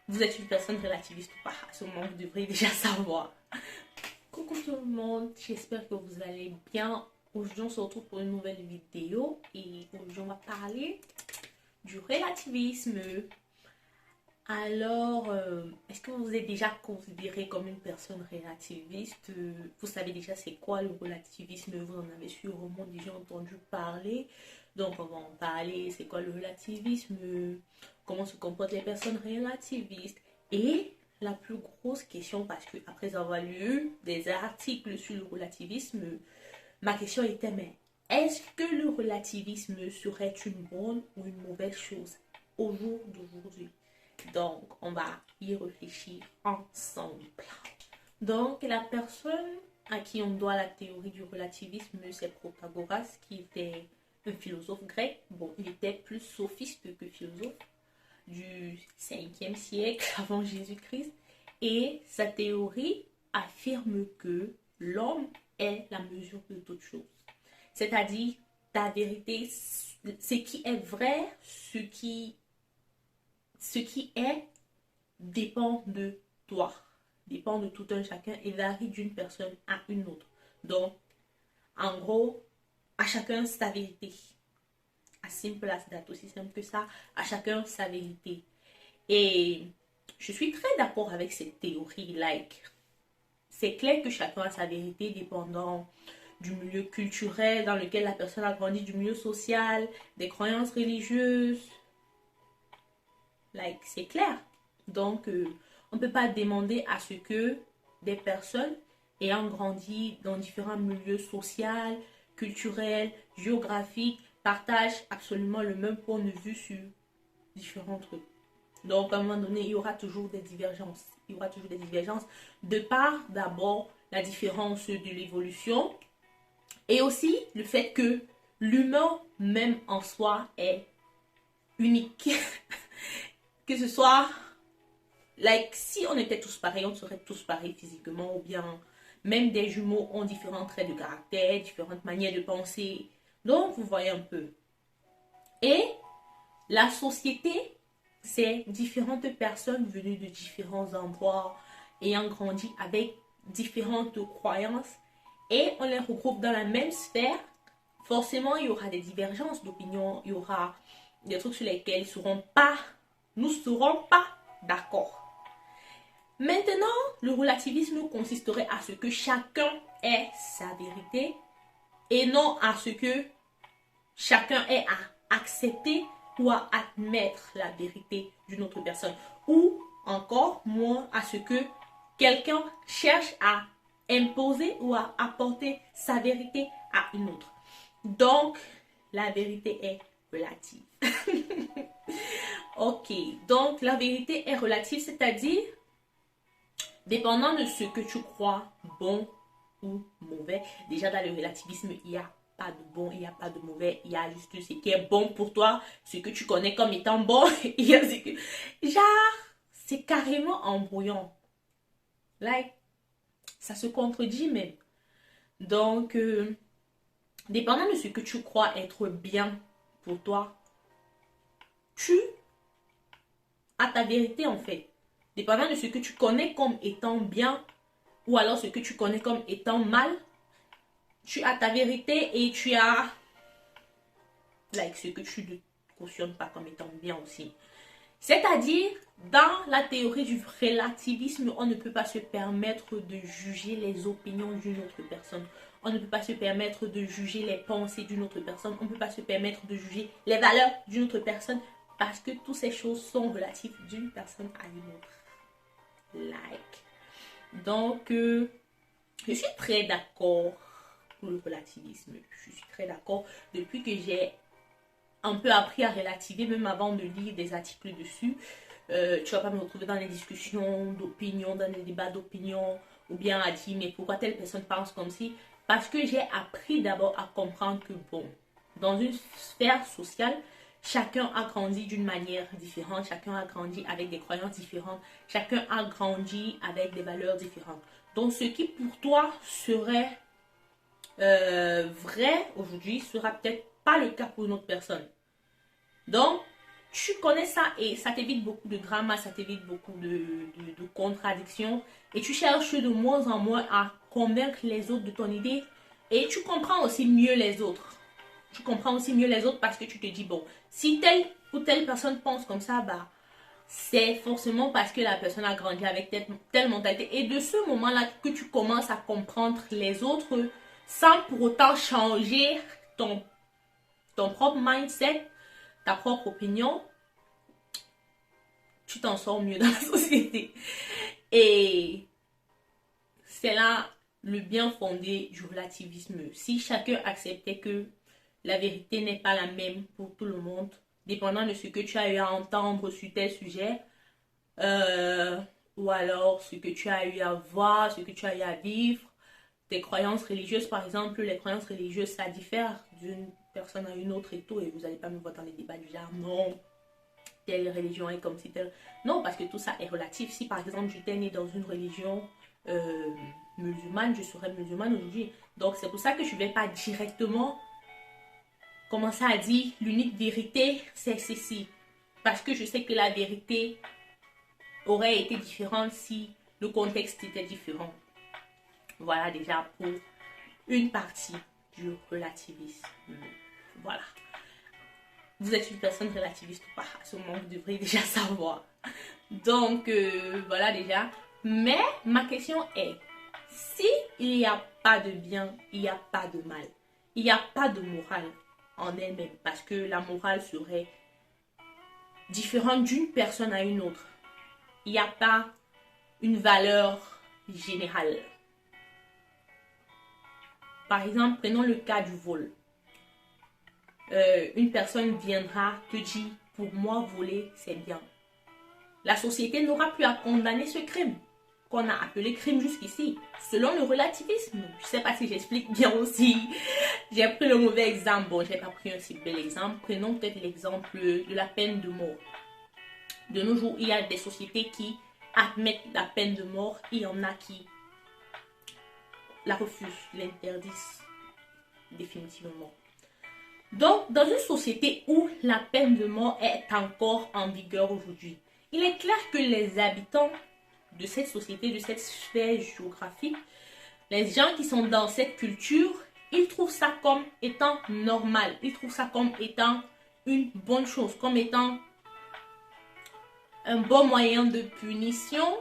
vous êtes une personne relativiste ou pas. À ce moment, vous devrez déjà savoir. Coucou tout le monde, j'espère que vous allez bien. Aujourd'hui, on se retrouve pour une nouvelle vidéo et aujourd'hui, on va parler du relativisme. Alors, est-ce que vous êtes déjà considéré comme une personne relativiste? Vous savez déjà c'est quoi le relativisme? Vous en avez sûrement déjà entendu parler. Donc, on va en parler. C'est quoi le relativisme? Comment se comportent les personnes relativistes? Et la plus grosse question, parce que après avoir lu des articles sur le relativisme, ma question était, mais est-ce que le relativisme serait une bonne ou une mauvaise chose au jour d'aujourd'hui? Donc, on va y réfléchir ensemble. Donc, la personne à qui on doit la théorie du relativisme, c'est Protagoras, qui était un philosophe grec. Bon, il était plus sophiste que philosophe du 5e siècle avant Jésus-Christ. Et sa théorie affirme que l'homme est la mesure de toute chose. C'est-à-dire, ta vérité, ce qui est vrai, ce qui est dépend de toi, dépend de tout un chacun et varie d'une personne à une autre. Donc, en gros, à chacun sa vérité. As simple as that, aussi simple que ça, à chacun sa vérité. Et je suis très d'accord avec cette théorie. C'est clair que chacun a sa vérité dépendant du milieu culturel dans lequel la personne a grandi, du milieu social, des croyances religieuses. C'est clair. Donc, on ne peut pas demander à ce que des personnes ayant grandi dans différents milieux sociaux, culturels, géographiques, partagent absolument le même point de vue sur différents trucs. Donc, à un moment donné, il y aura toujours des divergences. Il y aura toujours des divergences de par, d'abord, la différence de l'évolution et aussi le fait que l'humain, même en soi, est unique. Que ce soit, si on était tous pareils, on serait tous pareils physiquement ou bien même des jumeaux ont différents traits de caractère, différentes manières de penser. Donc, vous voyez un peu. Et la société, c'est différentes personnes venues de différents endroits, ayant grandi avec différentes croyances et on les regroupe dans la même sphère. Forcément, il y aura des divergences d'opinion, il y aura des trucs sur lesquels nous ne serons pas d'accord. Maintenant, le relativisme consisterait à ce que chacun ait sa vérité et non à ce que chacun ait à accepter ou à admettre la vérité d'une autre personne. Ou encore moins à ce que quelqu'un cherche à imposer ou à apporter sa vérité à une autre. Donc, la vérité est relative. Ok, donc la vérité est relative, c'est-à-dire dépendant de ce que tu crois bon ou mauvais. Déjà dans le relativisme, il n'y a pas de bon, il n'y a pas de mauvais, il y a juste ce qui est bon pour toi, ce que tu connais comme étant bon. Il y a ce que... Genre, c'est carrément embrouillant. Ça se contredit même. Donc, dépendant de ce que tu crois être bien pour toi, tu as ta vérité en fait. Dépendant de ce que tu connais comme étant bien ou alors ce que tu connais comme étant mal, tu as ta vérité et tu as ce que tu ne cautionnes pas comme étant bien aussi. C'est-à-dire, dans la théorie du relativisme, on ne peut pas se permettre de juger les opinions d'une autre personne. On ne peut pas se permettre de juger les pensées d'une autre personne. On ne peut pas se permettre de juger les valeurs d'une autre personne parce que toutes ces choses sont relatives d'une personne à une autre. Donc, je suis très d'accord pour le relativisme. Je suis très d'accord depuis que j'ai un peu appris à relativer, même avant de lire des articles dessus. Tu vas pas me retrouver dans les discussions d'opinion, dans les débats d'opinion, ou bien à dire mais pourquoi telle personne pense comme si. Parce que j'ai appris d'abord à comprendre que bon, dans une sphère sociale, chacun a grandi d'une manière différente, chacun a grandi avec des croyances différentes, chacun a grandi avec des valeurs différentes. Donc ce qui pour toi serait vrai aujourd'hui sera peut-être pas le cas pour une autre personne. Donc, tu connais ça et ça t'évite beaucoup de drama, ça t'évite beaucoup de contradictions. Et tu cherches de moins en moins à convaincre les autres de ton idée. Et tu comprends aussi mieux les autres. Tu comprends aussi mieux les autres parce que tu te dis, bon, si telle ou telle personne pense comme ça, bah, c'est forcément parce que la personne a grandi avec telle mentalité. Et de ce moment-là que tu commences à comprendre les autres sans pour autant changer ton propre mindset, ta propre opinion, tu t'en sors mieux dans la société. Et c'est là le bien fondé du relativisme. Si chacun acceptait que la vérité n'est pas la même pour tout le monde, dépendant de ce que tu as eu à entendre sur tel sujet, ou alors ce que tu as eu à voir, ce que tu as eu à vivre, tes croyances religieuses, par exemple, les croyances religieuses, ça diffère d'une personne à une autre et tout, et vous n'allez pas me voir dans les débats du genre, non, telle religion est comme si telle... Non, parce que tout ça est relatif. Si par exemple j'étais née dans une religion musulmane, je serais musulmane aujourd'hui. Donc c'est pour ça que je ne vais pas directement commencer à dire l'unique vérité, c'est ceci. Parce que je sais que la vérité aurait été différente si le contexte était différent. Voilà déjà pour une partie du relativisme. Voilà. Vous êtes une personne relativiste ou pas? À ce moment, vous devrez déjà savoir. Donc, voilà déjà. Mais ma question est, si il n'y a pas de bien, il n'y a pas de mal. Il n'y a pas de morale en elle-même. Parce que la morale serait différente d'une personne à une autre. Il n'y a pas une valeur générale. Par exemple, prenons le cas du vol. Une personne viendra te dire, pour moi, voler, c'est bien. La société n'aura plus à condamner ce crime, qu'on a appelé crime jusqu'ici, selon le relativisme. Je ne sais pas si j'explique bien aussi. J'ai pris le mauvais exemple. Bon, je n'ai pas pris un si bel exemple. Prenons peut-être l'exemple de la peine de mort. De nos jours, il y a des sociétés qui admettent la peine de mort. Il y en a qui la refusent, l'interdisent définitivement. Donc, dans une société où la peine de mort est encore en vigueur aujourd'hui, il est clair que les habitants de cette société, de cette sphère géographique, les gens qui sont dans cette culture, ils trouvent ça comme étant normal. Ils trouvent ça comme étant une bonne chose, comme étant un bon moyen de punition.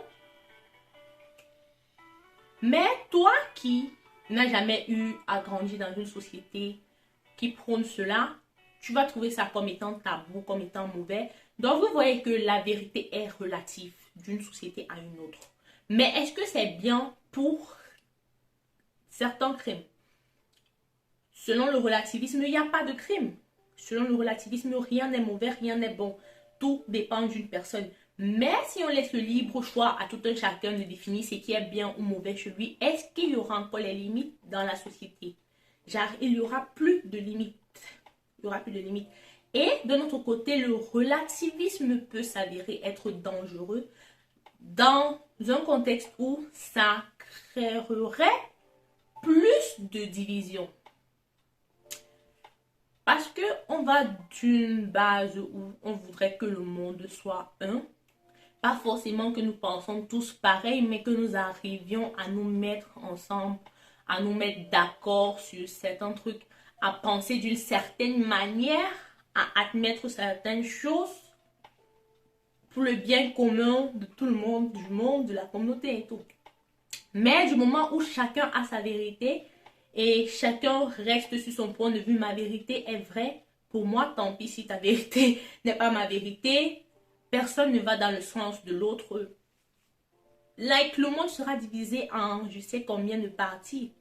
Mais toi qui n'as jamais eu à grandir dans une société qui prône cela, tu vas trouver ça comme étant tabou, comme étant mauvais. Donc vous voyez que la vérité est relative d'une société à une autre. Mais est-ce que c'est bien pour certains crimes? Selon le relativisme, il n'y a pas de crime. Selon le relativisme, rien n'est mauvais, rien n'est bon. Tout dépend d'une personne. Mais si on laisse le libre choix à tout un chacun de définir ce qui est bien ou mauvais chez lui, est-ce qu'il y aura encore les limites dans la société? Genre, il n'y aura plus de limites. Il n'y aura plus de limites. Et de notre côté, le relativisme peut s'avérer être dangereux dans un contexte où ça créerait plus de division. Parce qu'on va d'une base où on voudrait que le monde soit un. Pas forcément que nous pensons tous pareil, mais que nous arrivions à nous mettre ensemble, à nous mettre d'accord sur certains trucs, à penser d'une certaine manière, à admettre certaines choses pour le bien commun de tout le monde, du monde, de la communauté et tout. Mais du moment où chacun a sa vérité et chacun reste sur son point de vue, ma vérité est vraie, pour moi, tant pis si ta vérité n'est pas ma vérité, personne ne va dans le sens de l'autre. Like, le monde sera divisé en je sais combien de parties.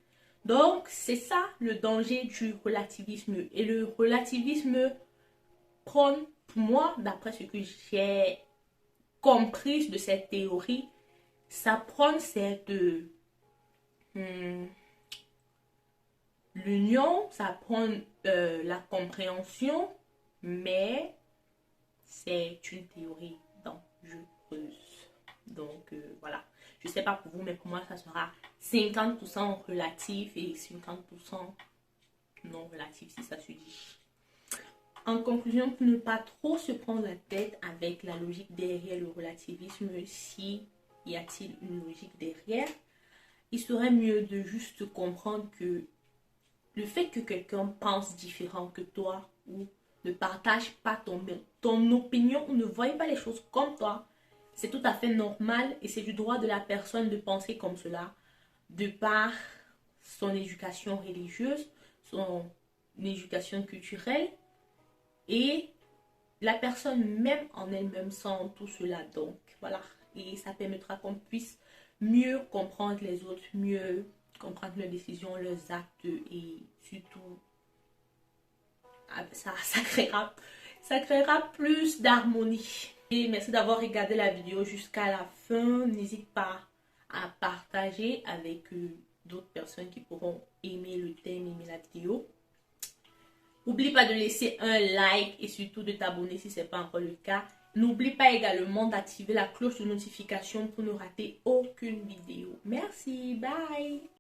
Donc, c'est ça le danger du relativisme. Et le relativisme prône, pour moi, d'après ce que j'ai compris de cette théorie, ça prône cette l'union, ça prône la compréhension, mais c'est une théorie dangereuse. Donc, voilà. Je ne sais pas pour vous, mais pour moi, ça sera 50% relatif et 50% non relatif, si ça se dit. En conclusion, pour ne pas trop se prendre la tête avec la logique derrière le relativisme, si y a-t-il une logique derrière, il serait mieux de juste comprendre que le fait que quelqu'un pense différent que toi ou ne partage pas ton opinion ou ne voit pas les choses comme toi, c'est tout à fait normal et c'est du droit de la personne de penser comme cela, de par son éducation religieuse, son éducation culturelle et la personne même en elle-même sent tout cela. Donc voilà, et ça permettra qu'on puisse mieux comprendre les autres, mieux comprendre leurs décisions, leurs actes et surtout ça créera plus d'harmonie. Et merci d'avoir regardé la vidéo jusqu'à la fin. N'hésite pas à partager avec d'autres personnes qui pourront aimer le thème, aimer la vidéo. N'oublie pas de laisser un like et surtout de t'abonner si ce n'est pas encore le cas. N'oublie pas également d'activer la cloche de notification pour ne rater aucune vidéo. Merci, bye!